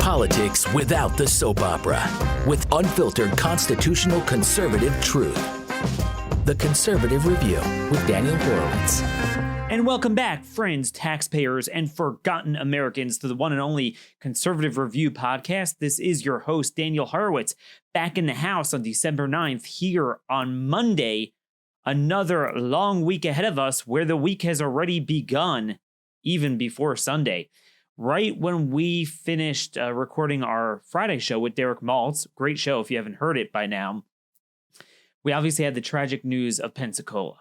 Politics without the soap opera, with unfiltered constitutional conservative truth. The Conservative Review with Daniel Horowitz. And welcome back, friends, taxpayers, and forgotten Americans, to the one and only Conservative Review podcast. This is your host, Daniel Horowitz, back in the house on December 9th, here on Monday. Another long week ahead of us, where the week has already begun, even before Sunday. Right when we finished recording our Friday show with Derek Maltz, great show if you haven't heard it by now, we obviously had the tragic news of Pensacola.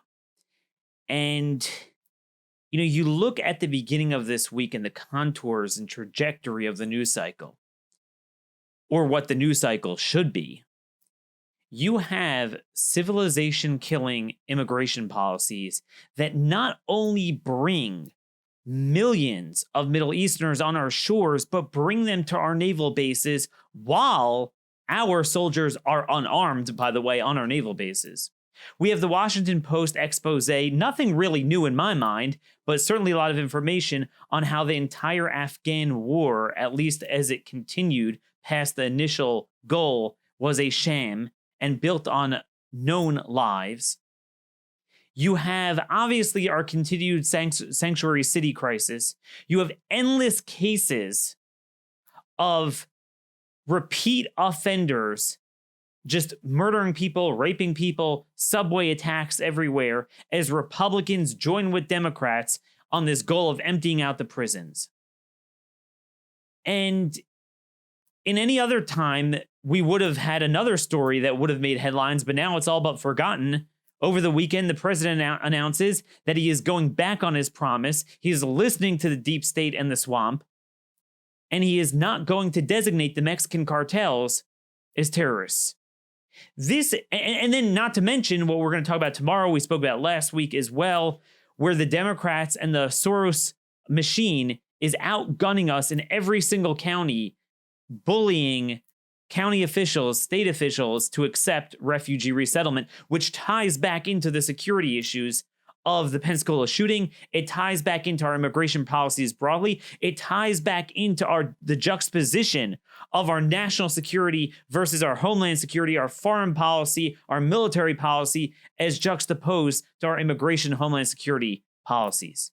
And, you know, you look at the beginning of this week and the contours and trajectory of the news cycle, or what the news cycle should be. You have civilization-killing immigration policies that not only bring millions of Middle Easterners on our shores, but bring them to our naval bases while our soldiers are unarmed, by the way, on our naval bases. We have the Washington Post expose, nothing really new in my mind, but certainly a lot of information on how the entire Afghan war, at least as it continued past the initial goal, was a sham and built on known lies. You have, obviously, our continued sanctuary city crisis. You have endless cases of repeat offenders just murdering people, raping people, subway attacks everywhere, as Republicans join with Democrats on this goal of emptying out the prisons. And in any other time, we would have had another story that would have made headlines, but now it's all but forgotten. Over the weekend, the president announces that he is going back on his promise. He is listening to the deep state and the swamp, and he is not going to designate the Mexican cartels as terrorists. This, and then not to mention what we're going to talk about tomorrow, we spoke about last week as well, where the Democrats and the Soros machine is outgunning us in every single county, bullying county officials, state officials to accept refugee resettlement, which ties back into the security issues of the Pensacola shooting. It ties back into our immigration policies broadly. It ties back into the juxtaposition of our national security versus our Homeland Security, our foreign policy, our military policy, as juxtaposed to our immigration Homeland Security policies.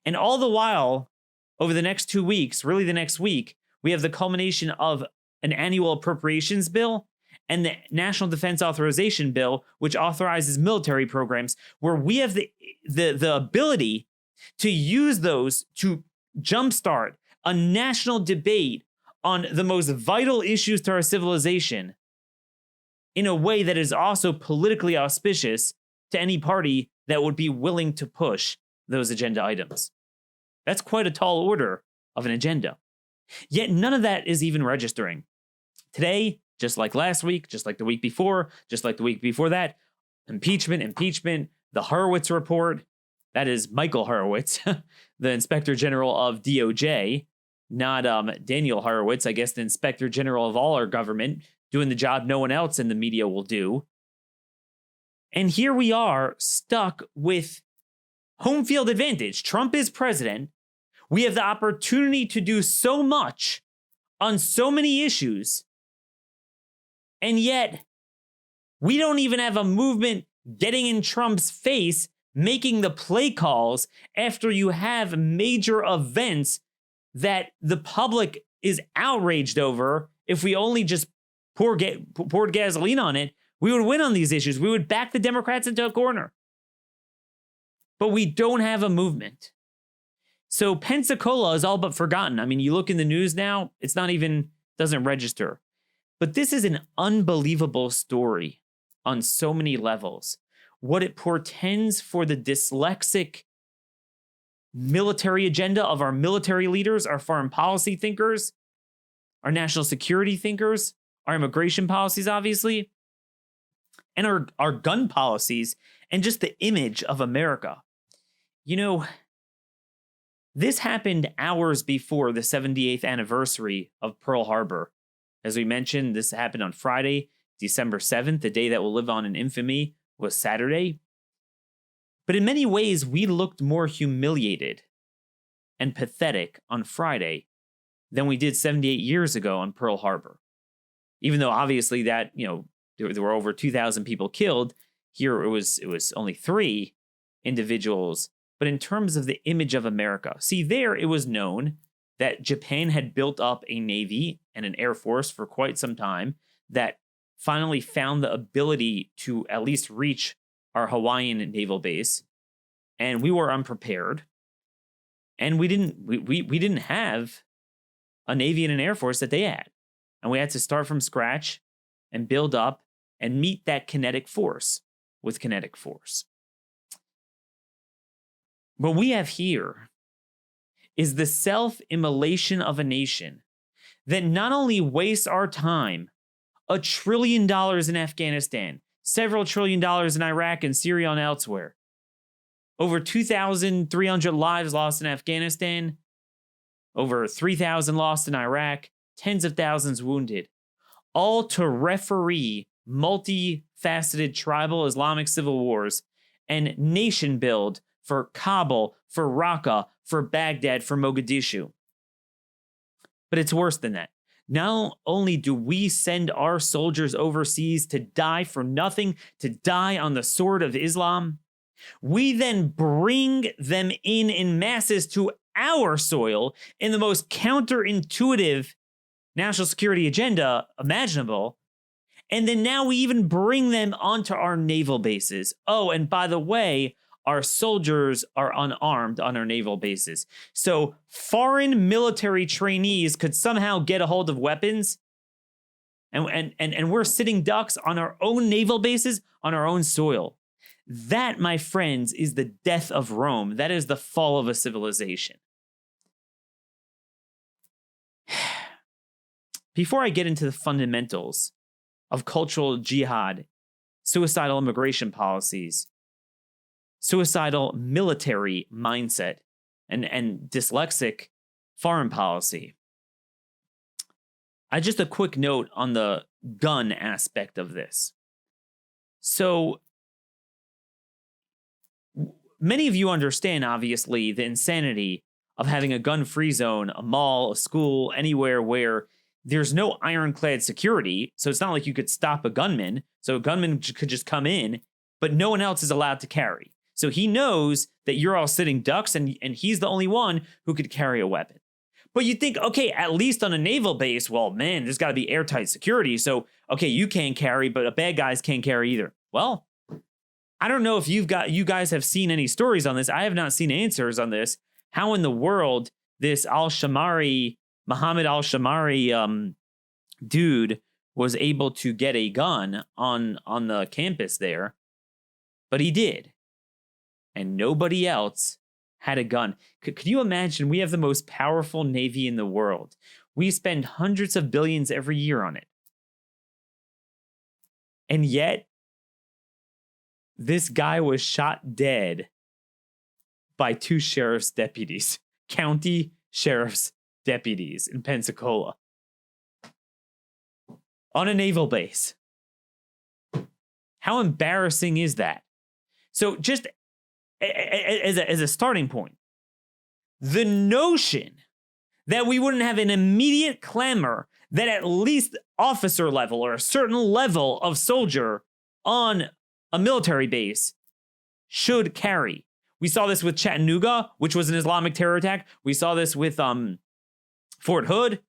And all the while, over the next 2 weeks, really the next week, we have the culmination of an annual appropriations bill and the National Defense Authorization Bill, which authorizes military programs, where we have the ability to use those to jumpstart a national debate on the most vital issues to our civilization in a way that is also politically auspicious to any party that would be willing to push those agenda items. That's quite a tall order of an agenda. Yet none of that is even registering. Today, just like last week, just like the week before, just like the week before that, impeachment, the Horowitz report, that is Michael Horowitz, the Inspector General of DOJ, not Daniel Horowitz, I guess the Inspector General of all our government, doing the job no one else in the media will do. And here we are, stuck with home field advantage. Trump is president. We have the opportunity to do so much on so many issues, and yet we don't even have a movement getting in Trump's face, making the play calls after you have major events that the public is outraged over. If we only just poured gasoline on it, we would win on these issues. We would back the Democrats into a corner. But we don't have a movement. So Pensacola is all but forgotten. I mean, you look in the news now, it's not even, doesn't register. But this is an unbelievable story on so many levels. What it portends for the dyslexic military agenda of our military leaders, our foreign policy thinkers, our national security thinkers, our immigration policies, obviously, and our gun policies, and just the image of America. You know, this happened hours before the 78th anniversary of Pearl Harbor. As we mentioned, this happened on Friday, December 7th. The day that will live on in infamy was Saturday. But in many ways, we looked more humiliated and pathetic on Friday than we did 78 years ago on Pearl Harbor. Even though obviously that, there were over 2,000 people killed, here it was only 3 individuals. But in terms of the image of America, see, there it was known that Japan had built up a navy and an air force for quite some time that finally found the ability to at least reach our Hawaiian naval base, and we were unprepared, and we didn't have a navy and an air force that they had, and we had to start from scratch and build up and meet that kinetic force with kinetic force. What we have here is the self-immolation of a nation that not only wastes our time, $1 trillion in Afghanistan, several $1 trillion in Iraq and Syria and elsewhere, over 2,300 lives lost in Afghanistan, over 3,000 lost in Iraq, tens of thousands wounded, all to referee multifaceted tribal Islamic civil wars and nation build for Kabul, for Raqqa, for Baghdad, for Mogadishu. But it's worse than that. Not only do we send our soldiers overseas to die for nothing, to die on the sword of Islam, we then bring them in masses to our soil in the most counterintuitive national security agenda imaginable. And then now we even bring them onto our naval bases. Oh, and by the way, our soldiers are unarmed on our naval bases. So foreign military trainees could somehow get a hold of weapons, and we're sitting ducks on our own naval bases, on our own soil. That, my friends, is the death of Rome. That is the fall of a civilization. Before I get into the fundamentals of cultural jihad, suicidal immigration policies, suicidal military mindset, and dyslexic foreign policy, just a quick note on the gun aspect of this. So many of you understand, obviously, the insanity of having a gun-free zone, a mall, a school, anywhere where there's no ironclad security. So it's not like you could stop a gunman. So a gunman could just come in, but no one else is allowed to carry. So he knows that you're all sitting ducks, and he's the only one who could carry a weapon. But you think, okay, at least on a naval base, well, man, there's got to be airtight security. So, okay, you can't carry, but bad guys can't carry either. Well, I don't know if you guys have seen any stories on this. I have not seen answers on this. How in the world this Mohammed al-Shamari dude was able to get a gun on the campus there, but he did. And nobody else had a gun. Could you imagine? We have the most powerful navy in the world. We spend hundreds of billions every year on it. And yet, this guy was shot dead by 2 sheriff's deputies, county sheriff's deputies in Pensacola, on a naval base. How embarrassing is that? So just as a starting point, the notion that we wouldn't have an immediate clamor that at least officer level or a certain level of soldier on a military base should carry. We saw this with Chattanooga, which was an Islamic terror attack. We saw this with Fort Hood.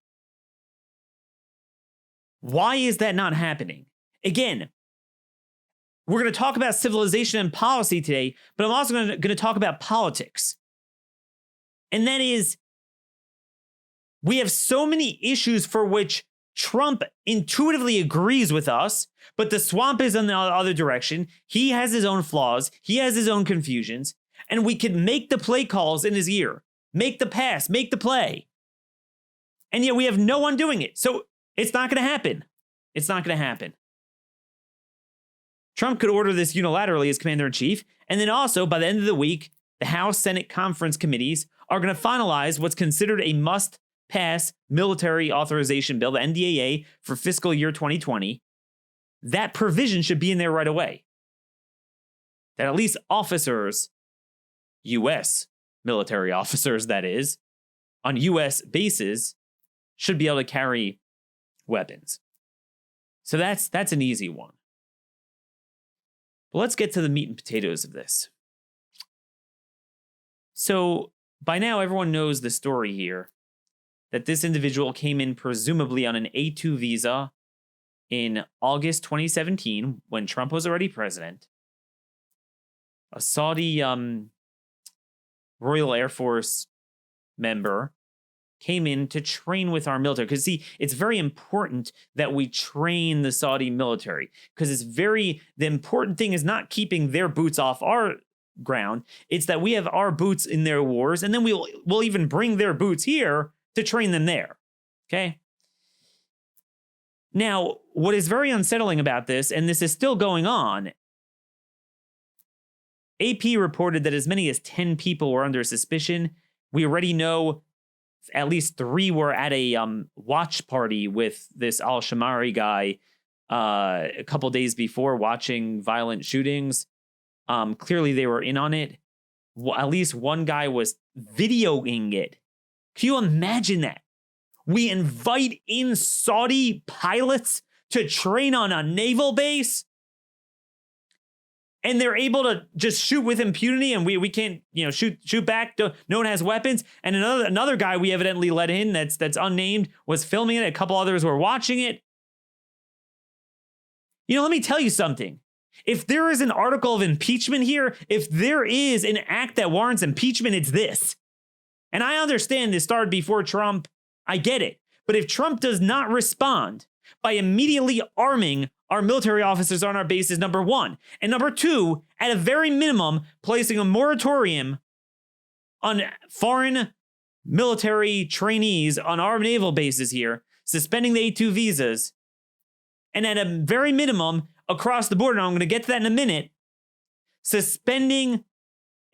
Why is that not happening? Again, we're going to talk about civilization and policy today, but I'm also going to talk about politics. And that is, we have so many issues for which Trump intuitively agrees with us, but the swamp is in the other direction. He has his own flaws. He has his own confusions. And we could make the play calls in his ear, make the pass, make the play. And yet we have no one doing it. So it's not going to happen. It's not going to happen. Trump could order this unilaterally as commander-in-chief, and then also, by the end of the week, the House Senate conference committees are going to finalize what's considered a must-pass military authorization bill, the NDAA, for fiscal year 2020. That provision should be in there right away. That at least officers, U.S. military officers, that is, on U.S. bases, should be able to carry weapons. So that's an easy one. But let's get to the meat and potatoes of this. So by now, everyone knows the story here, that this individual came in presumably on an A2 visa in August 2017, when Trump was already president. A Saudi Royal Air Force member came in to train with our military. Because see, it's very important that we train the Saudi military, because the important thing is not keeping their boots off our ground. It's that we have our boots in their wars, and then we'll even bring their boots here to train them there. Okay? Now, what is very unsettling about this, and this is still going on, AP reported that as many as 10 people were under suspicion. We already know at least 3 were at a watch party with this al-Shamari guy a couple days before, watching violent shootings. Clearly, they were in on it. At least one guy was videoing it. Can you imagine that? We invite in Saudi pilots to train on a naval base, and they're able to just shoot with impunity, and we can't, shoot back. No one has weapons. And another guy we evidently let in that's unnamed was filming it. A couple others were watching it. Let me tell you something. If there is an article of impeachment here, if there is an act that warrants impeachment, it's this. And I understand this started before Trump. I get it. But if Trump does not respond by immediately arming our military officers on our bases, number one, and number two, at a very minimum, placing a moratorium on foreign military trainees on our naval bases here, suspending the A2 visas, and at a very minimum, across the board, and I'm going to get to that in a minute, suspending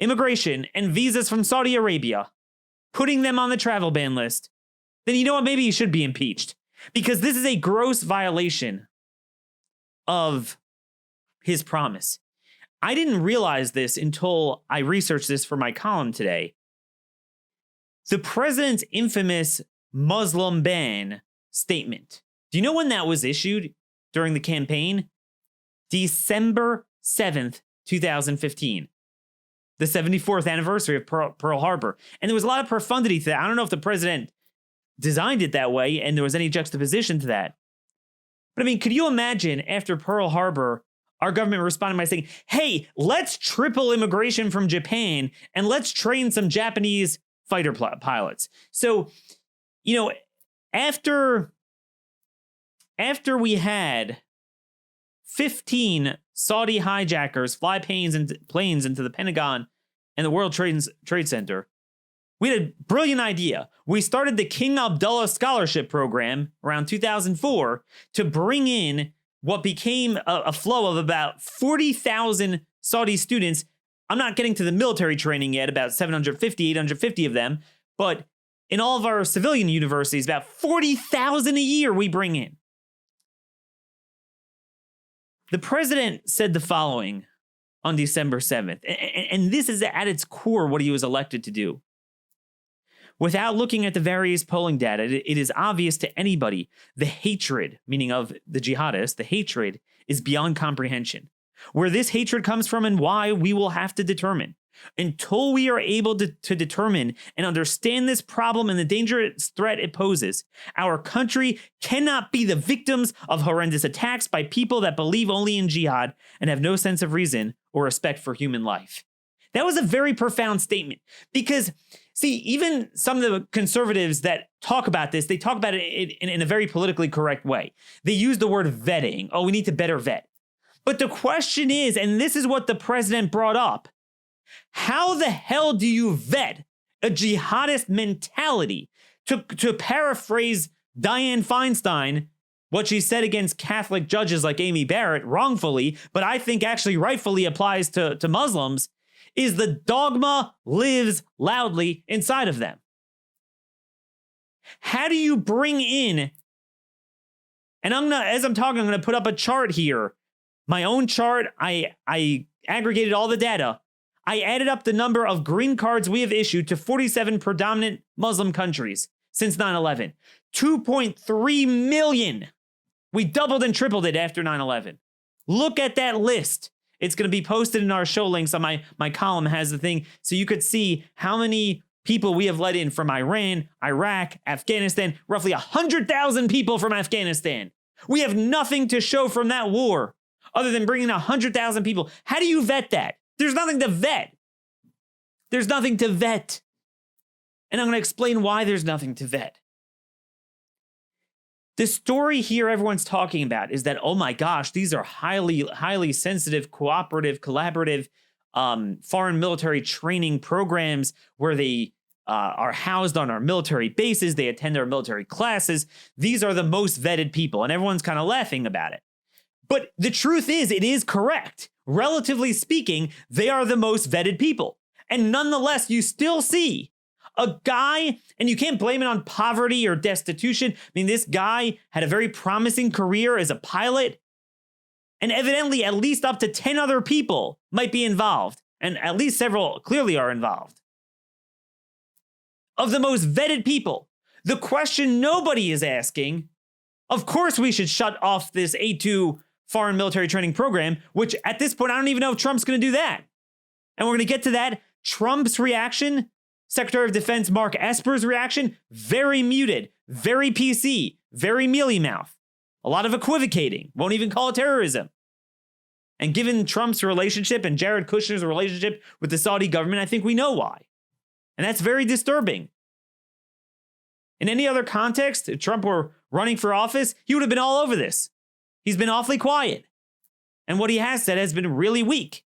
immigration and visas from Saudi Arabia, putting them on the travel ban list, then you know what? Maybe he should be impeached, because this is a gross violation of his promise. I didn't realize this until I researched this for my column today. The president's infamous Muslim ban statement. Do you know when that was issued during the campaign? December 7th, 2015. The 74th anniversary of Pearl Harbor. And there was a lot of profundity to that. I don't know if the president designed it that way and there was any juxtaposition to that. But I mean, could you imagine after Pearl Harbor, our government responding by saying, hey, let's triple immigration from Japan and let's train some Japanese fighter pilots. So, after we had 15 Saudi hijackers fly planes into the Pentagon and the World Trade Center, we had a brilliant idea. We started the King Abdullah Scholarship Program around 2004 to bring in what became a flow of about 40,000 Saudi students. I'm not getting to the military training yet, about 850 of them, but in all of our civilian universities, about 40,000 a year we bring in. The president said the following on December 7th, and this is at its core what he was elected to do. Without looking at the various polling data, it is obvious to anybody the hatred, meaning of the jihadists, the hatred is beyond comprehension. Where this hatred comes from and why, we will have to determine. Until we are able to determine and understand this problem and the dangerous threat it poses, our country cannot be the victims of horrendous attacks by people that believe only in jihad and have no sense of reason or respect for human life. That was a very profound statement because, see, even some of the conservatives that talk about this, they talk about it in a very politically correct way. They use the word vetting. Oh, we need to better vet. But the question is, and this is what the president brought up, how the hell do you vet a jihadist mentality? To paraphrase Dianne Feinstein, what she said against Catholic judges like Amy Barrett, wrongfully, but I think actually rightfully applies to Muslims, is the dogma lives loudly inside of them. How do you bring in, and as I'm talking, I'm going to put up a chart here. My own chart, I aggregated all the data. I added up the number of green cards we have issued to 47 predominant Muslim countries since 9/11. 2.3 million. We doubled and tripled it after 9/11. Look at that list. It's going to be posted in our show links on my column has the thing. So you could see how many people we have let in from Iran, Iraq, Afghanistan, roughly 100,000 people from Afghanistan. We have nothing to show from that war other than bringing 100,000 people. How do you vet that? There's nothing to vet. There's nothing to vet. And I'm going to explain why there's nothing to vet. The story here everyone's talking about is that, oh my gosh, these are highly sensitive, cooperative, collaborative foreign military training programs where they are housed on our military bases. They attend our military classes. These are the most vetted people, and everyone's kind of laughing about it. But the truth is, it is correct. Relatively speaking, they are the most vetted people. And nonetheless, you still see a guy, and you can't blame it on poverty or destitution. I mean, this guy had a very promising career as a pilot, and evidently at least up to 10 other people might be involved, and at least several clearly are involved. Of the most vetted people, the question nobody is asking, of course we should shut off this A2 foreign military training program, which at this point, I don't even know if Trump's going to do that. And we're going to get to that. Trump's reaction, Secretary of Defense Mark Esper's reaction, very muted, very PC, very mealy-mouth, a lot of equivocating, won't even call it terrorism. And given Trump's relationship and Jared Kushner's relationship with the Saudi government, I think we know why. And that's very disturbing. In any other context, if Trump were running for office, he would have been all over this. He's been awfully quiet. And what he has said has been really weak.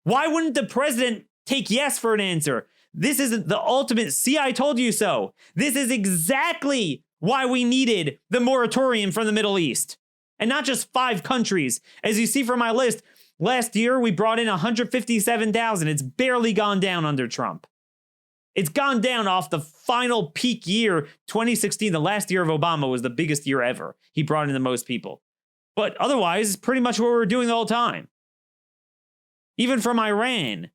Why wouldn't the president take yes for an answer? This is the ultimate, see, I told you so. This is exactly why we needed the moratorium from the Middle East. And not just 5 countries. As you see from my list, last year we brought in 157,000. It's barely gone down under Trump. It's gone down off the final peak year, 2016. The last year of Obama was the biggest year ever. He brought in the most people. But otherwise, pretty much what we were doing the whole time. Even from Iran,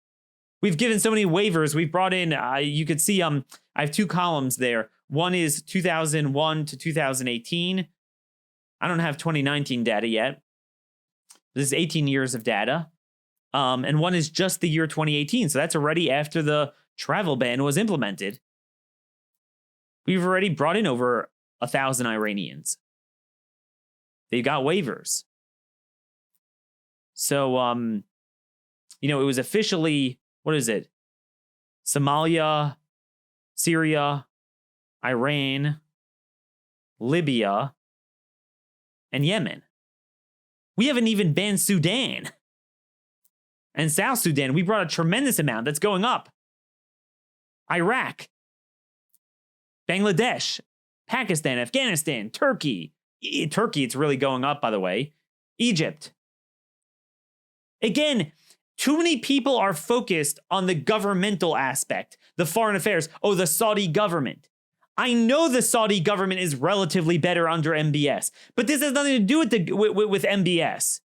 we've given so many waivers. We've brought in, you could see, I have 2 columns there. One is 2001 to 2018. I don't have 2019 data yet. This is 18 years of data. And one is just the year 2018. So that's already after the travel ban was implemented. We've already brought in over 1,000 Iranians. They got waivers. So, it was officially, what is it? Somalia, Syria, Iran, Libya, and Yemen. We haven't even banned Sudan and South Sudan. We brought a tremendous amount that's going up. Iraq, Bangladesh, Pakistan, Afghanistan, Turkey. Turkey, it's really going up, by the way. Egypt. Again, too many people are focused on the governmental aspect, the foreign affairs. Oh, the Saudi government. I know the Saudi government is relatively better under MBS, but this has nothing to do with MBS.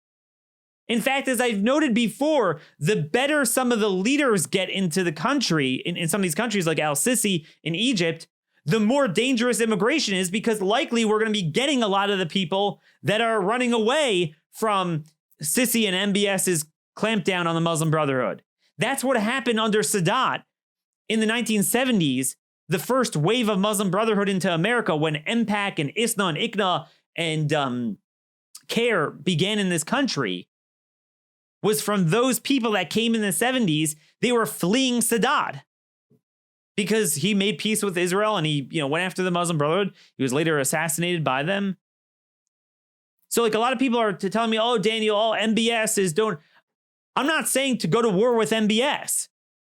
In fact, as I've noted before, the better some of the leaders get into the country, in some of these countries like al-Sisi in Egypt, the more dangerous immigration is, because likely we're going to be getting a lot of the people that are running away from Sisi and MBS's clampdown on the Muslim Brotherhood. That's what happened under Sadat in the 1970s, the first wave of Muslim Brotherhood into America, when unpack and ISNA and ICNA and CARE began in this country, was from those people that came in the 70s. They were fleeing Sadat because he made peace with Israel and he went after the Muslim Brotherhood. He was later assassinated by them. So a lot of people are telling me, oh, Daniel, all MBS is don't. I'm not saying to go to war with MBS.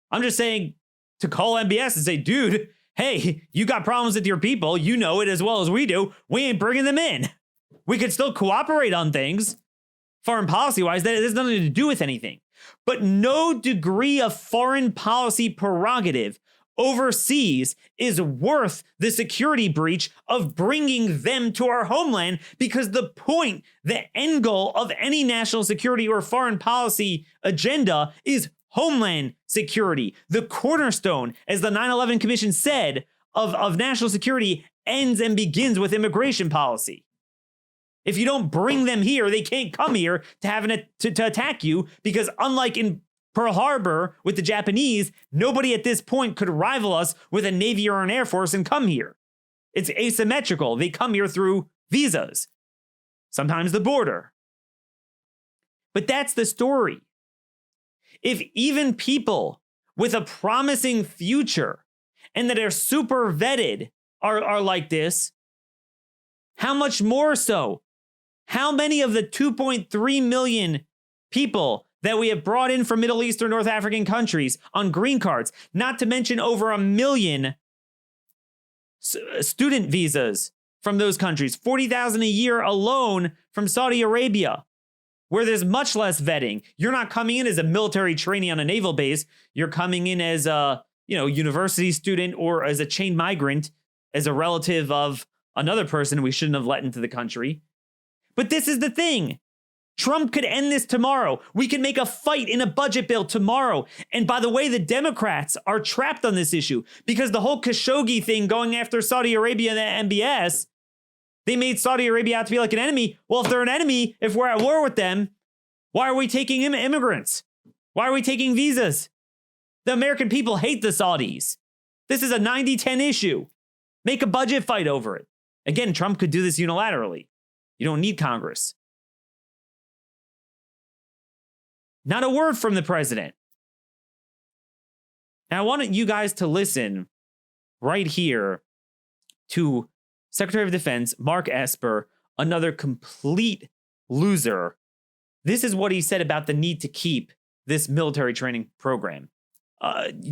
I'm just saying to call MBS and say, dude, hey, you got problems with your people. You know it as well as we do. We ain't bringing them in. We could still cooperate on things, foreign policy-wise. That has nothing to do with anything. But no degree of foreign policy prerogative overseas is worth the security breach of bringing them to our homeland, because the point, the end goal of any national security or foreign policy agenda is homeland security. The cornerstone, as the 9/11 Commission said, of national security ends and begins with immigration policy. If you don't bring them here, they can't come here to attack you, because unlike in Pearl Harbor with the Japanese, nobody at this point could rival us with a Navy or an Air Force and come here. It's asymmetrical. They come here through visas, sometimes the border. But that's the story. If even people with a promising future and that are super vetted are like this, how much more so? How many of the 2.3 million people that we have brought in from Middle East or North African countries on green cards, not to mention over 1 million student visas from those countries, 40,000 a year alone from Saudi Arabia, where there's much less vetting. You're not coming in as a military trainee on a naval base. You're coming in as a university student or as a chain migrant, as a relative of another person we shouldn't have let into the country. But this is the thing. Trump could end this tomorrow. We could make a fight in a budget bill tomorrow. And by the way, the Democrats are trapped on this issue because the whole Khashoggi thing going after Saudi Arabia and the MBS, they made Saudi Arabia out to be like an enemy. Well, if they're an enemy, if we're at war with them, why are we taking immigrants? Why are we taking visas? The American people hate the Saudis. This is a 90-10 issue. Make a budget fight over it. Again, Trump could do this unilaterally. You don't need Congress. Not a word from the president. Now, I wanted you guys to listen right here to Secretary of Defense Mark Esper, another complete loser. This is what he said about the need to keep this military training program,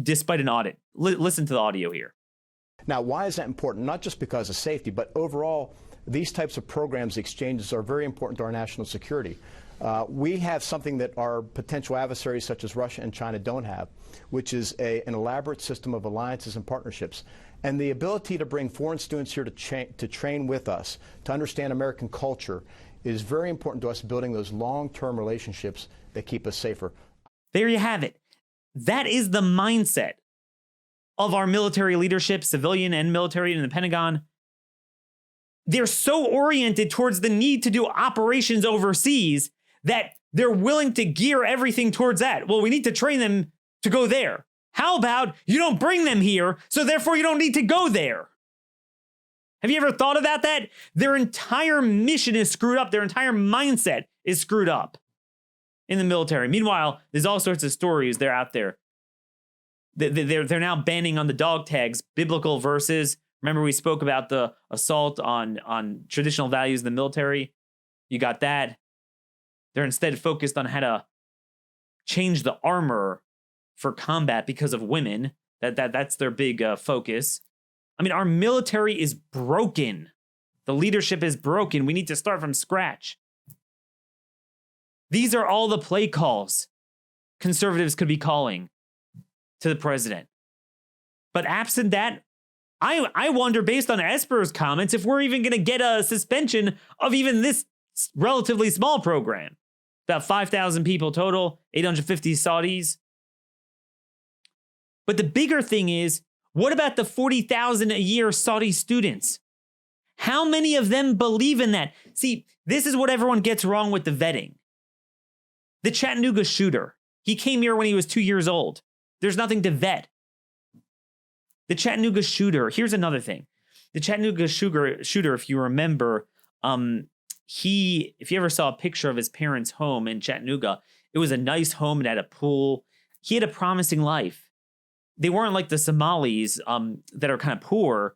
despite an audit. Listen to the audio here. Now, why is that important? Not just because of safety, but overall, these types of programs, exchanges, are very important to our national security. We have something that our potential adversaries such as Russia and China don't have, which is an elaborate system of alliances and partnerships. And the ability to bring foreign students here to train with us, to understand American culture, is very important to us, building those long-term relationships that keep us safer. There you have it. That is the mindset of our military leadership, civilian and military, in the Pentagon. They're so oriented towards the need to do operations overseas that they're willing to gear everything towards that. Well, we need to train them to go there. How about you don't bring them here, so therefore you don't need to go there? Have you ever thought about that? Their entire mission is screwed up. Their entire mindset is screwed up in the military. Meanwhile, there's all sorts of stories they're out there. They're now banning on the dog tags biblical verses. Remember, we spoke about the assault on traditional values in the military. You got that. They're instead focused on how to change the armor for combat because of women. That's their big focus. I mean, our military is broken. The leadership is broken. We need to start from scratch. These are all the play calls conservatives could be calling to the president. But absent that, I wonder, based on Esper's comments, if we're even going to get a suspension of even this relatively small program. About 5,000 people total, 850 Saudis. But the bigger thing is, what about the 40,000 a year Saudi students? How many of them believe in that? See, this is what everyone gets wrong with the vetting. The Chattanooga shooter, he came here when he was 2 years old. There's nothing to vet. The Chattanooga shooter, here's another thing. The Chattanooga shooter, if you remember, if you ever saw a picture of his parents' home in Chattanooga, it was a nice home. It had a pool. He had a promising life. They weren't like the Somalis that are kind of poor.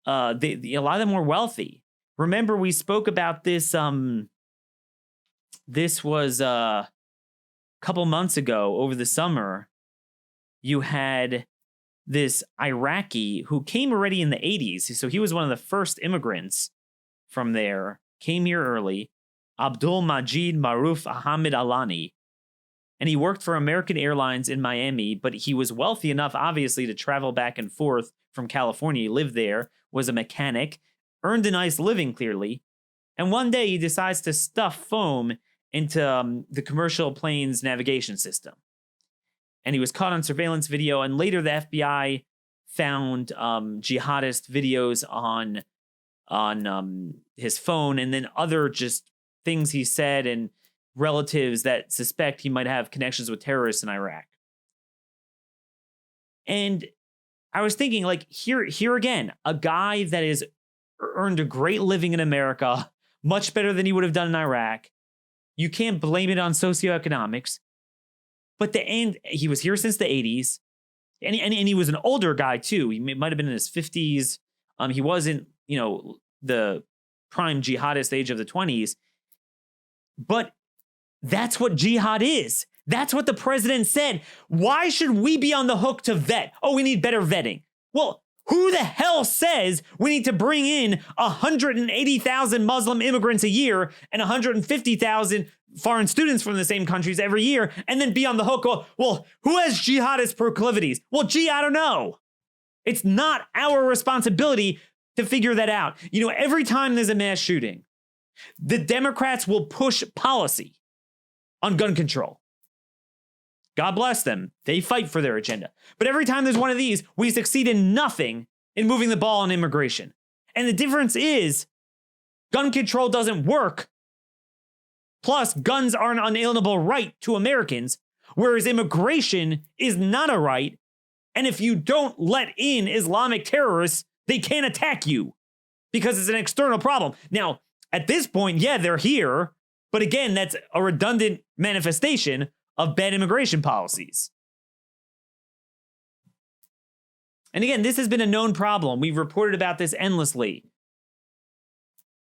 A lot of them were wealthy. Remember, we spoke about this. This was a couple months ago over the summer. You had this Iraqi who came already in the 80s. So he was one of the first immigrants from there. Came here early, Abdul Majid Maruf Ahmed Alani. And he worked for American Airlines in Miami, but he was wealthy enough, obviously, to travel back and forth from California. He lived there, was a mechanic, earned a nice living, clearly. And one day he decides to stuff foam into the commercial plane's navigation system. And he was caught on surveillance video, and later the FBI found jihadist videos on his phone, and then other just things he said and relatives that suspect he might have connections with terrorists in Iraq. And I was thinking, like, here again, a guy that has earned a great living in America, much better than he would have done in Iraq. You can't blame it on socioeconomics. But he was here since the 80s. And he was an older guy, too. He might have been in his 50s. He wasn't, the prime jihadist age of the 20s. But that's what jihad is. That's what the president said. Why should we be on the hook to vet? Oh, we need better vetting. Well, who the hell says we need to bring in 180,000 Muslim immigrants a year and 150,000 foreign students from the same countries every year and then be on the hook? Well, who has jihadist proclivities? Well, I don't know. It's not our responsibility to figure that out. Every time there's a mass shooting, the Democrats will push policy on gun control. God bless them. They fight for their agenda. But every time there's one of these, we succeed in nothing in moving the ball on immigration. And the difference is gun control doesn't work. Plus, guns are an unalienable right to Americans, whereas immigration is not a right. And if you don't let in Islamic terrorists, they can't attack you because it's an external problem. Now, at this point, yeah, they're here. But again, that's a redundant manifestation of bad immigration policies. And again, this has been a known problem. We've reported about this endlessly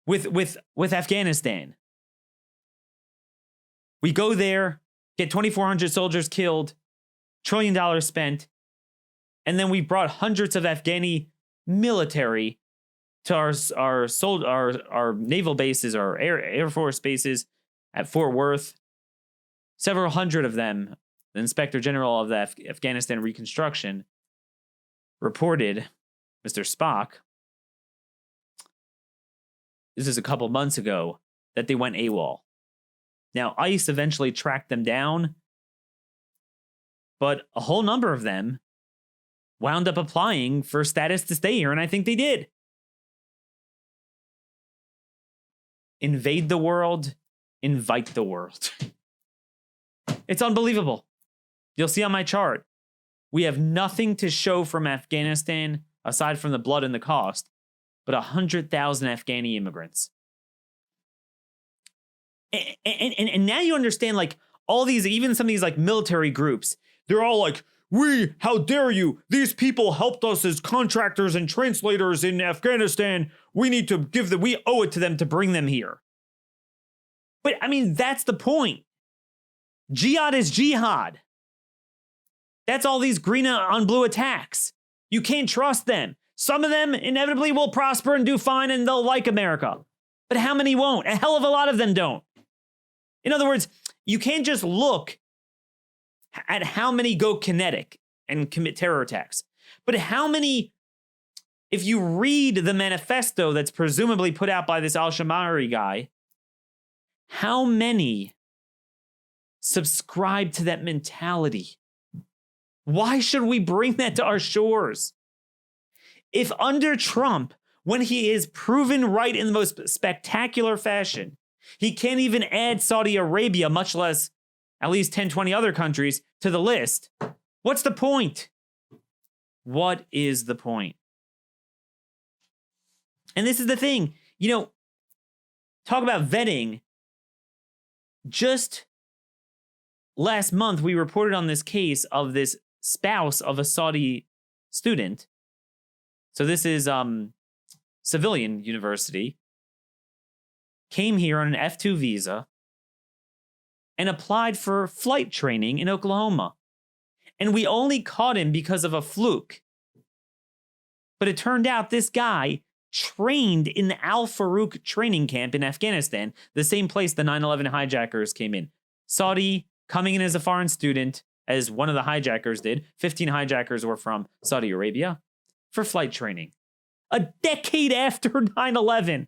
with Afghanistan. We go there, get 2,400 soldiers killed, $1 trillion spent, and then we brought hundreds of Afghani military to our naval bases, our Air Force bases at Fort Worth. Several hundred of them, the Inspector General of the Afghanistan Reconstruction reported, Mr. Spock, this is a couple months ago, that they went AWOL. Now, ICE eventually tracked them down, but a whole number of them wound up applying for status to stay here, and I think they did. Invade the world, invite the world. It's unbelievable. You'll see on my chart, we have nothing to show from Afghanistan aside from the blood and the cost, but 100,000 Afghani immigrants. And now you understand, like, all these, even some of these, like, military groups, they're all like, how dare you? These people helped us as contractors and translators in Afghanistan. We need to we owe it to them to bring them here. But, I mean, that's the point. Jihad is jihad. That's all these green on blue attacks. You can't trust them. Some of them inevitably will prosper and do fine and they'll like America. But how many won't? A hell of a lot of them don't. In other words, you can't just look at how many go kinetic and commit terror attacks. But how many, if you read the manifesto that's presumably put out by this al-Shamari guy, how many subscribe to that mentality? Why should we bring that to our shores? If under Trump, when he is proven right in the most spectacular fashion, he can't even add Saudi Arabia, much less at least 10, 20 other countries to the list, what's the point? What is the point? And this is the thing, talk about vetting. Just last month, we reported on this case of this spouse of a Saudi student. So this is civilian university. Came here on an F2 visa and applied for flight training in Oklahoma. And we only caught him because of a fluke. But it turned out this guy trained in the Al Farouk training camp in Afghanistan, the same place the 9/11 hijackers came in. Saudi coming in as a foreign student, as one of the hijackers did. 15 hijackers were from Saudi Arabia for flight training. A decade after 9/11.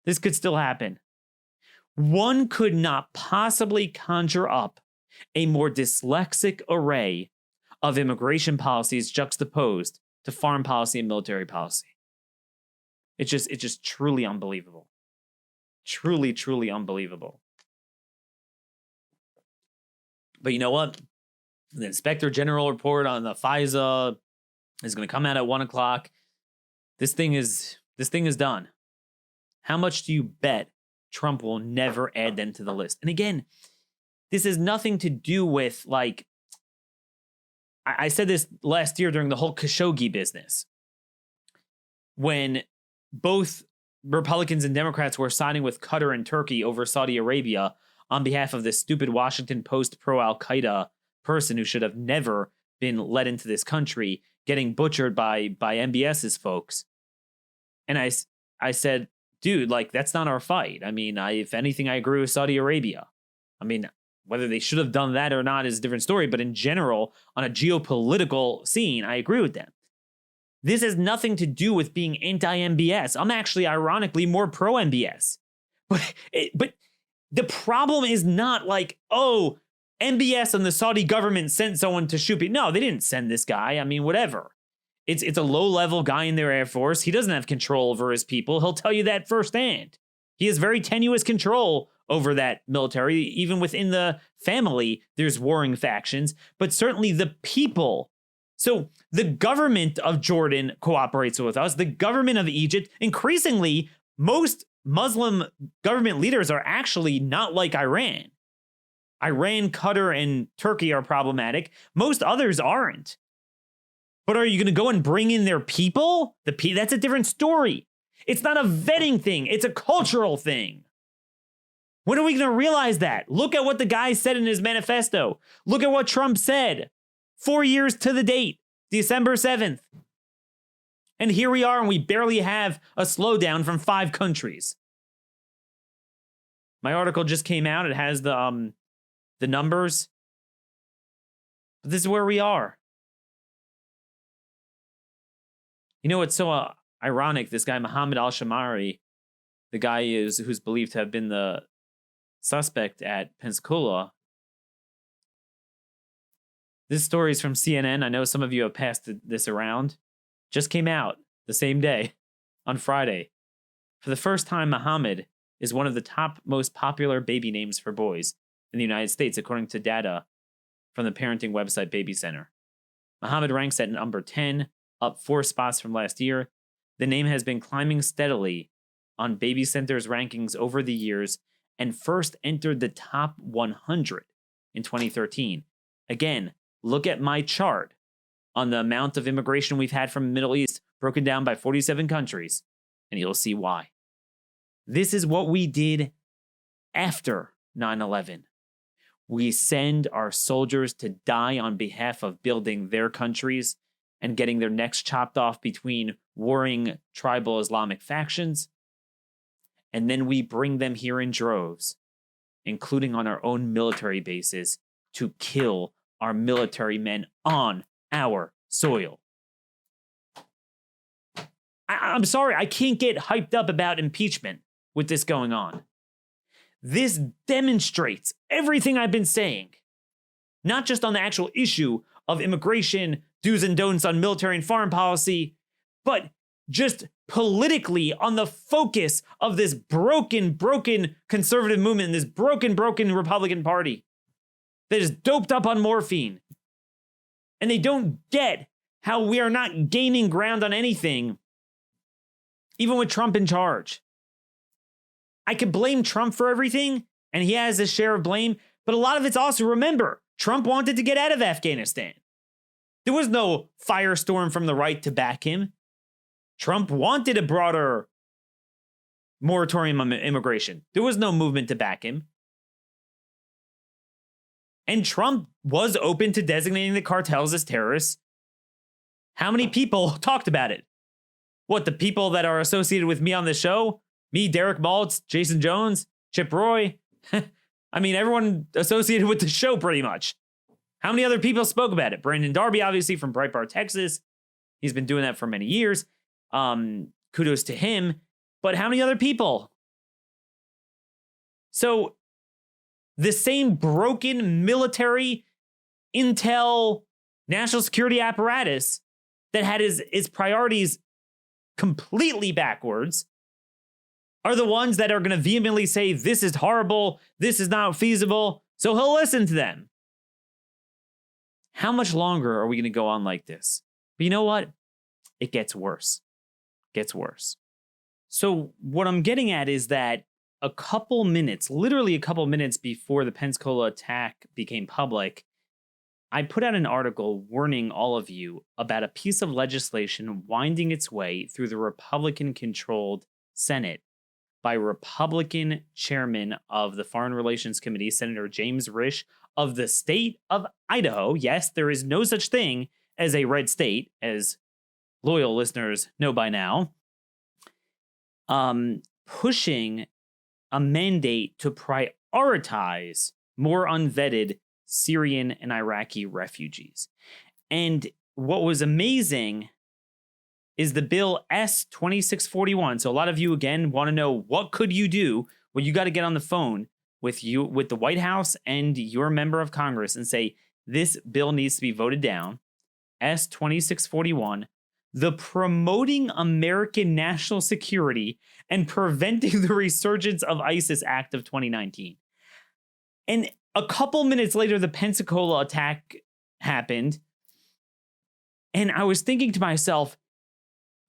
This could still happen. One could not possibly conjure up a more dyslexic array of immigration policies juxtaposed to foreign policy and military policy. It's just truly unbelievable. Truly, truly unbelievable. But you know what? The Inspector General report on the FISA is going to come out at 1 o'clock. This thing is done. How much do you bet Trump will never add them to the list? And again, this has nothing to do with, like, I said this last year during the whole Khashoggi business, when both Republicans and Democrats were siding with Qatar and Turkey over Saudi Arabia on behalf of this stupid Washington Post pro-Al-Qaeda person who should have never been let into this country, getting butchered by MBS's folks. And I said, dude, like, that's not our fight. I mean, if anything, I agree with Saudi Arabia. I mean, whether they should have done that or not is a different story. But in general, on a geopolitical scene, I agree with them. This has nothing to do with being anti-MBS. I'm actually, ironically, more pro-MBS. But the problem is not like, oh, MBS and the Saudi government sent someone to shoot people. No, they didn't send this guy. I mean, whatever. It's a low-level guy in their Air Force. He doesn't have control over his people. He'll tell you that firsthand. He has very tenuous control over that military. Even within the family, there's warring factions, but certainly the people. So the government of Jordan cooperates with us. The government of Egypt, increasingly, most Muslim government leaders are actually not like Iran. Iran, Qatar, and Turkey are problematic. Most others aren't. But are you going to go and bring in their people? That's a different story. It's not a vetting thing. It's a cultural thing. When are we going to realize that? Look at what the guy said in his manifesto. Look at what Trump said. 4 years to the date, December 7th. And here we are, and we barely have a slowdown from 5 countries. My article just came out. It has the numbers. But this is where we are. You know, it's so ironic. This guy, Mohammed al-Shamari, the guy who's believed to have been the suspect at Pensacola. This story is from CNN. I know some of you have passed this around. Just came out the same day, on Friday. For the first time, Mohammed is one of the top most popular baby names for boys in the United States, according to data from the parenting website Baby Center. Mohammed ranks at number 10, up 4 spots from last year. The name has been climbing steadily on Baby Center's rankings over the years and first entered the top 100 in 2013. Again, look at my chart on the amount of immigration we've had from the Middle East, broken down by 47 countries, and you'll see why. This is what we did after 9/11. We send our soldiers to die on behalf of building their countries and getting their necks chopped off between warring tribal Islamic factions. And then we bring them here in droves, including on our own military bases, to kill our military men on our soil. I'm sorry, I can't get hyped up about impeachment with this going on. This demonstrates everything I've been saying, not just on the actual issue of immigration, do's and don'ts on military and foreign policy, but just politically on the focus of this broken conservative movement, this broken Republican Party that is doped up on morphine. And they don't get how we are not gaining ground on anything, even with Trump in charge. I could blame Trump for everything, and he has his share of blame, but a lot of it's also, remember, Trump wanted to get out of Afghanistan. There was no firestorm from the right to back him. Trump wanted a broader moratorium on immigration. There was no movement to back him. And Trump was open to designating the cartels as terrorists. How many people talked about it? What, the people that are associated with me on this show? Me, Derek Maltz, Jason Jones, Chip Roy. I mean, everyone associated with the show pretty much. How many other people spoke about it? Brandon Darby, obviously, from Breitbart, Texas. He's been doing that for many years. Kudos to him. But how many other people? So the same broken military, intel, national security apparatus that had his priorities completely backwards are the ones that are going to vehemently say, this is horrible, this is not feasible, so he'll listen to them. How much longer are we going to go on like this? But you know what? It gets worse. Gets worse. So what I'm getting at is that a couple minutes, literally a couple minutes before the Pensacola attack became public, I put out an article warning all of you about a piece of legislation winding its way through the Republican-controlled Senate by Republican chairman of the Foreign Relations Committee, Senator James Risch of the state of Idaho. Yes, there is no such thing as a red state, as loyal listeners know by now. Pushing a mandate to prioritize more unvetted Syrian and Iraqi refugees. And what was amazing is the bill S-2641. So a lot of you, again, want to know, what could you do? Well, you got to get on the phone with the White House and your member of Congress and say, this bill needs to be voted down. S-2641, the Promoting American National Security and Preventing the Resurgence of ISIS Act of 2019. And a couple minutes later, the Pensacola attack happened. And I was thinking to myself,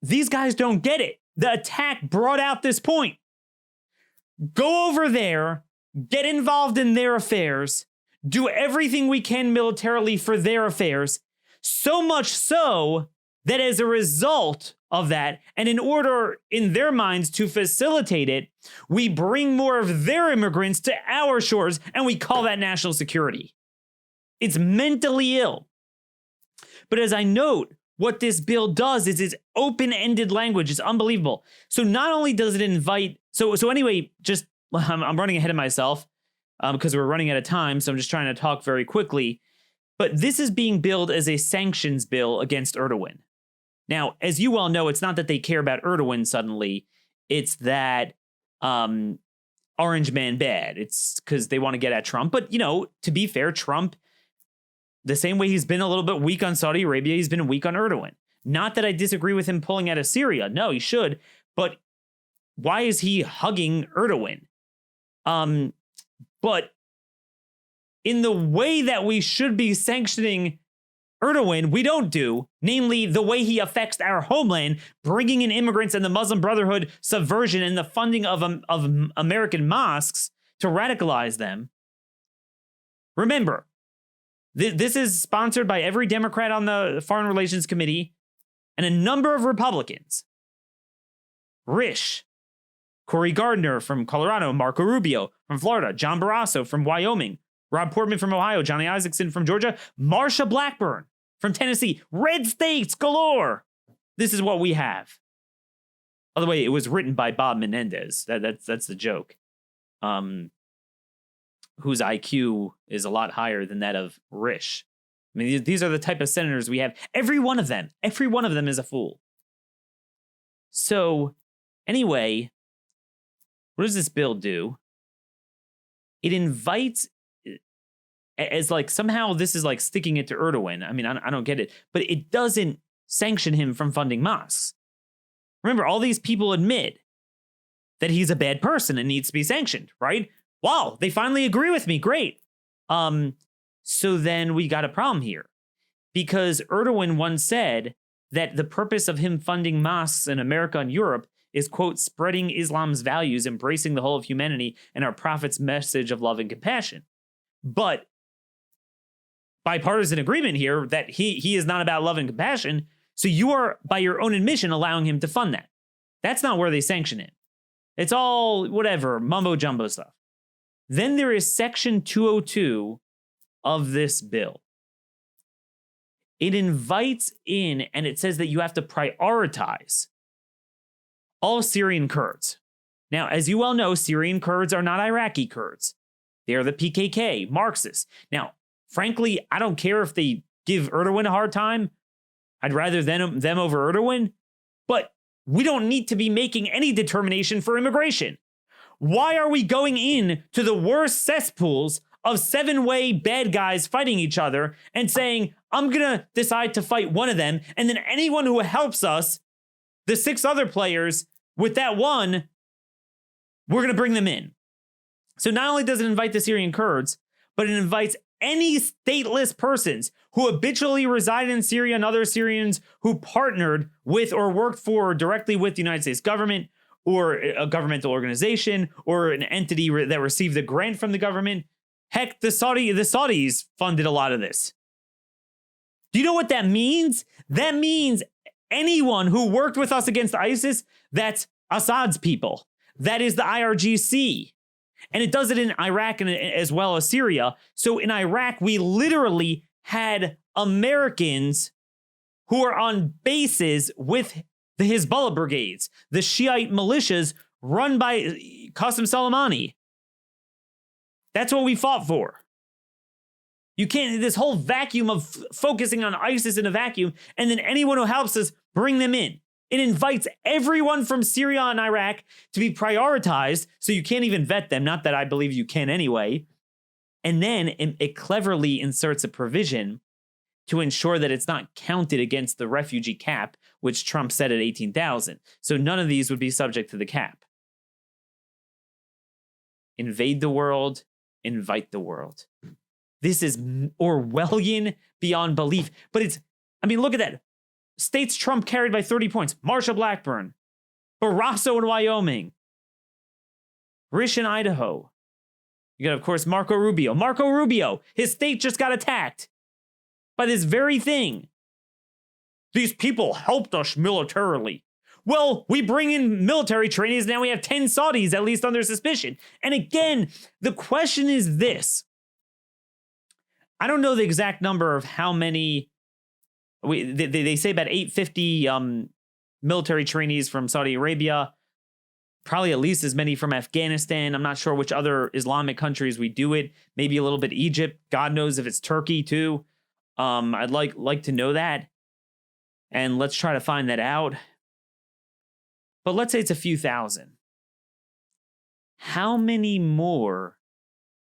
these guys don't get it. The attack brought out this point. Go over there, get involved in their affairs, do everything we can militarily for their affairs, so much so that as a result of that, and in order in their minds to facilitate it, we bring more of their immigrants to our shores, and we call that national security. It's mentally ill. But as I note, what this bill does is it's open-ended language. It's unbelievable. So not only does it invite, so anyway, just I'm running ahead of myself because we're running out of time. So I'm just trying to talk very quickly. But this is being billed as a sanctions bill against Erdogan. Now, as you all know, it's not that they care about Erdogan suddenly. It's that orange man bad. It's because they want to get at Trump. But, you know, to be fair, Trump, the same way he's been a little bit weak on Saudi Arabia, he's been weak on Erdogan. Not that I disagree with him pulling out of Syria. No, he should. But why is he hugging Erdogan? But in the way that we should be sanctioning Erdogan, we don't do, namely the way he affects our homeland, bringing in immigrants and the Muslim Brotherhood subversion and the funding of American mosques to radicalize them. Remember, this is sponsored by every Democrat on the Foreign Relations Committee and a number of Republicans. Risch, Cory Gardner from Colorado, Marco Rubio from Florida, John Barrasso from Wyoming, Rob Portman from Ohio, Johnny Isakson from Georgia, Marsha Blackburn from Tennessee. Red states galore. This is what we have. By the way, it was written by Bob Menendez. That's the joke. Whose IQ is a lot higher than that of Risch. I mean, these are the type of senators we have. Every one of them is a fool. So, anyway, what does this bill do? It invites, as like somehow this is like sticking it to Erdogan. I mean, I don't get it, but it doesn't sanction him from funding mosques. Remember, all these people admit that he's a bad person and needs to be sanctioned, right? Wow, they finally agree with me. Great. So then we got a problem here because Erdogan once said that the purpose of him funding mosques in America and Europe is, quote, spreading Islam's values, embracing the whole of humanity and our prophet's message of love and compassion. But bipartisan agreement here that he is not about love and compassion. So you are, by your own admission, allowing him to fund that. That's not where they sanction it. It's all whatever, mumbo jumbo stuff. Then there is Section 202 of this bill. It invites in, and it says that you have to prioritize all Syrian Kurds. Now, as you well know, Syrian Kurds are not Iraqi Kurds. They are the PKK, Marxists. Now, frankly, I don't care if they give Erdogan a hard time. I'd rather them over Erdogan. But we don't need to be making any determination for immigration. Why are we going in to the worst cesspools of 7-way bad guys fighting each other and saying, I'm going to decide to fight one of them. And then anyone who helps us, the 6 other players with that one, we're going to bring them in. So not only does it invite the Syrian Kurds, but it invites any stateless persons who habitually reside in Syria and other Syrians who partnered with or worked for or directly with the United States government or a governmental organization or an entity that received a grant from the government. Heck, the Saudis funded a lot of this. Do you know what that means? That means anyone who worked with us against ISIS, that's Assad's people. That is the IRGC. And it does it in Iraq and as well as Syria. So in Iraq, we literally had Americans who are on bases with the Hezbollah brigades, the Shiite militias run by Qasem Soleimani. That's what we fought for. You can't, this whole vacuum of focusing on ISIS in a vacuum, and then anyone who helps us, bring them in. It invites everyone from Syria and Iraq to be prioritized, so you can't even vet them, not that I believe you can anyway. And then it cleverly inserts a provision to ensure that it's not counted against the refugee cap, which Trump set at 18,000. So none of these would be subject to the cap. Invade the world, invite the world. This is Orwellian beyond belief. But it's, I mean, look at that. States Trump carried by 30 points. Marsha Blackburn, Barrasso in Wyoming, Risch in Idaho. You got, of course, Marco Rubio. Marco Rubio, his state just got attacked by this very thing. These people helped us militarily. Well, we bring in military trainees. Now we have 10 Saudis, at least under suspicion. And again, the question is this. I don't know the exact number of how many. They say about 850 military trainees from Saudi Arabia, probably at least as many from Afghanistan. I'm not sure which other Islamic countries we do it. Maybe a little bit Egypt. God knows if it's Turkey too. I'd like to know that. And let's try to find that out. But let's say it's a few thousand. How many more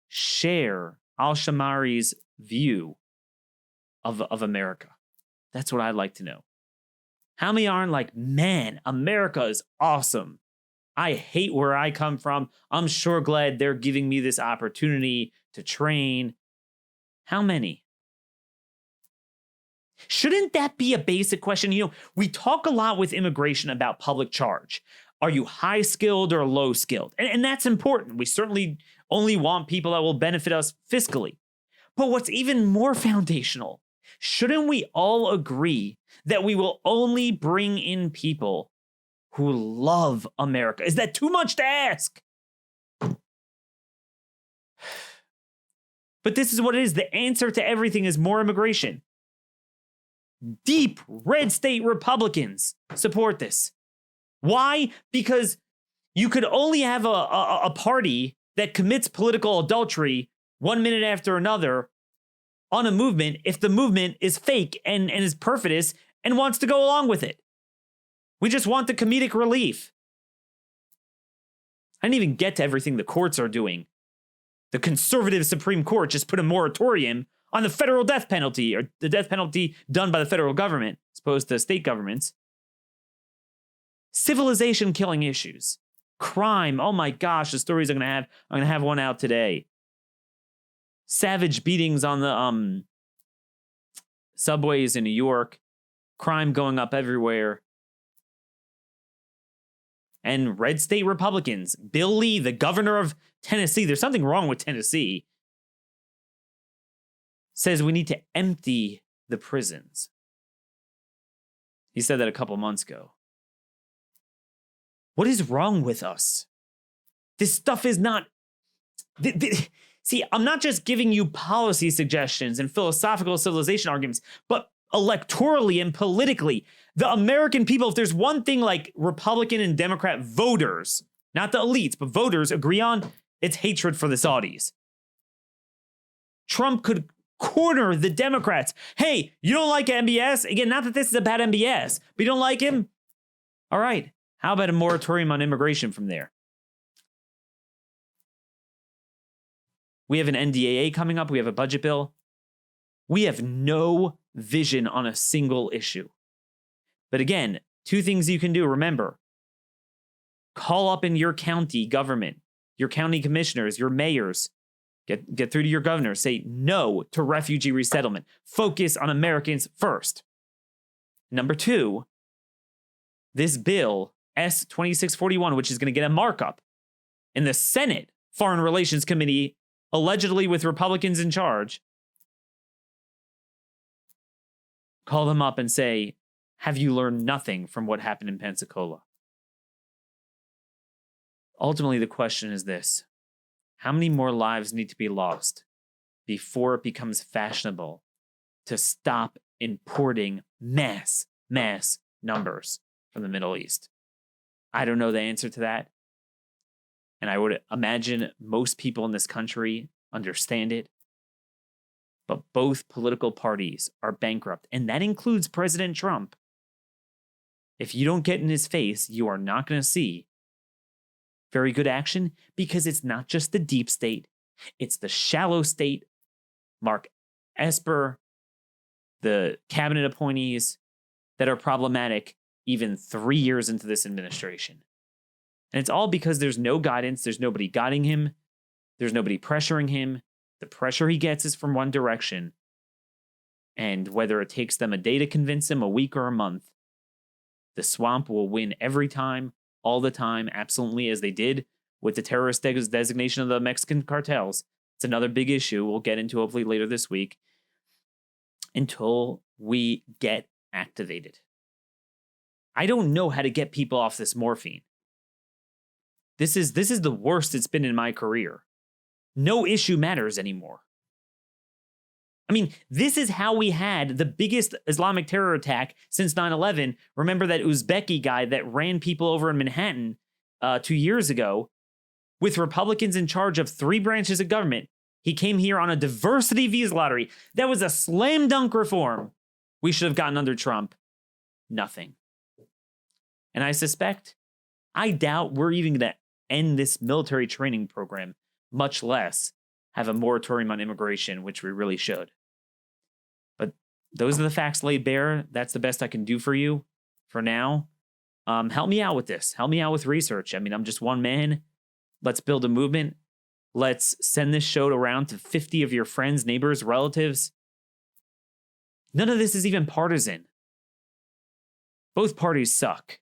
share al-Shamari's view of America? That's what I'd like to know. How many aren't like, man, America is awesome. I hate where I come from. I'm sure glad they're giving me this opportunity to train. How many? Shouldn't that be a basic question? You know, we talk a lot with immigration about public charge. Are you high skilled or low skilled? And that's important. We certainly only want people that will benefit us fiscally. But what's even more foundational, shouldn't we all agree that we will only bring in people who love America? Is that too much to ask? But this is what it is. The answer to everything is more immigration. Deep red state Republicans support this. Why? Because you could only have a party that commits political adultery 1 minute after another on a movement if the movement is fake and is perfidious and wants to go along with it. We just want the comedic relief. I didn't even get to everything the courts are doing. The conservative Supreme Court just put a moratorium on the federal death penalty, or the death penalty done by the federal government, as opposed to state governments. Civilization killing issues. Crime. Oh my gosh, the stories I'm going to have one out today. Savage beatings on the subways in New York. Crime going up everywhere. And red state Republicans. Bill Lee, the governor of Tennessee. There's something wrong with Tennessee. Says we need to empty the prisons. He said that a couple months ago. What is wrong with us? This stuff is not... See, I'm not just giving you policy suggestions and philosophical civilization arguments, but electorally and politically, the American people, if there's one thing like Republican and Democrat voters, not the elites, but voters agree on, it's hatred for the Saudis. Trump could corner the Democrats. Hey, you don't like MBS? Again, not that this is about MBS, but you don't like him? All right. How about a moratorium on immigration from there? We have an NDAA coming up. We have a budget bill. We have no vision on a single issue. But again, two things you can do. Remember, call up in your county government, your county commissioners, your mayors. Get through to your governor. Say no to refugee resettlement. Focus on Americans first. Number two, this bill, S-2641, which is going to get a markup in the Senate Foreign Relations Committee, allegedly with Republicans in charge. Call them up and say, have you learned nothing from what happened in Pensacola? Ultimately, the question is this. How many more lives need to be lost before it becomes fashionable to stop importing mass numbers from the Middle East? I don't know the answer to that. And I would imagine most people in this country understand it. But both political parties are bankrupt, and that includes President Trump. If you don't get in his face, you are not going to see very good action, because it's not just the deep state, it's the shallow state, Mark Esper, the cabinet appointees that are problematic even 3 years into this administration. And it's all because there's no guidance, there's nobody guiding him, there's nobody pressuring him. The pressure he gets is from one direction. And whether it takes them a day to convince him, a week or a month, the swamp will win every time, all the time, absolutely, as they did with the terrorist designation of the Mexican cartels. It's another big issue we'll get into hopefully later this week, until we get activated. I don't know how to get people off this morphine. This is the worst it's been in my career. No issue matters anymore. I mean, this is how we had the biggest Islamic terror attack since 9/11. Remember that Uzbeki guy that ran people over in Manhattan 2 years ago with Republicans in charge of 3 branches of government. He came here on a diversity visa lottery. That was a slam dunk reform we should have gotten under Trump. Nothing. And I doubt we're even going to end this military training program, much less have a moratorium on immigration, which we really should. But those are the facts laid bare. That's the best I can do for you for now. Help me out with this. Help me out with research. I mean, I'm just one man. Let's build a movement. Let's send this show around to 50 of your friends, neighbors, relatives. None of this is even partisan. Both parties suck.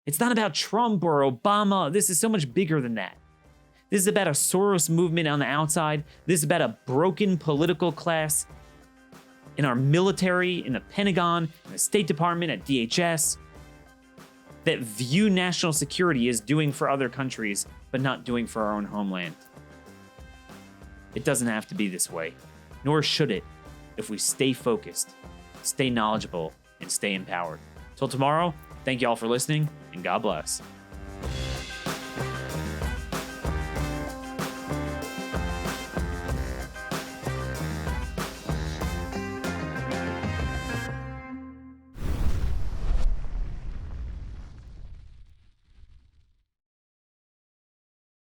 It's not about Trump or Obama. This is so much bigger than that. This is about a Soros movement on the outside. This is about a broken political class in our military, in the Pentagon, in the State Department, at DHS, that view national security as doing for other countries, but not doing for our own homeland. It doesn't have to be this way, nor should it, if we stay focused, stay knowledgeable, and stay empowered. Till tomorrow, thank you all for listening, and God bless.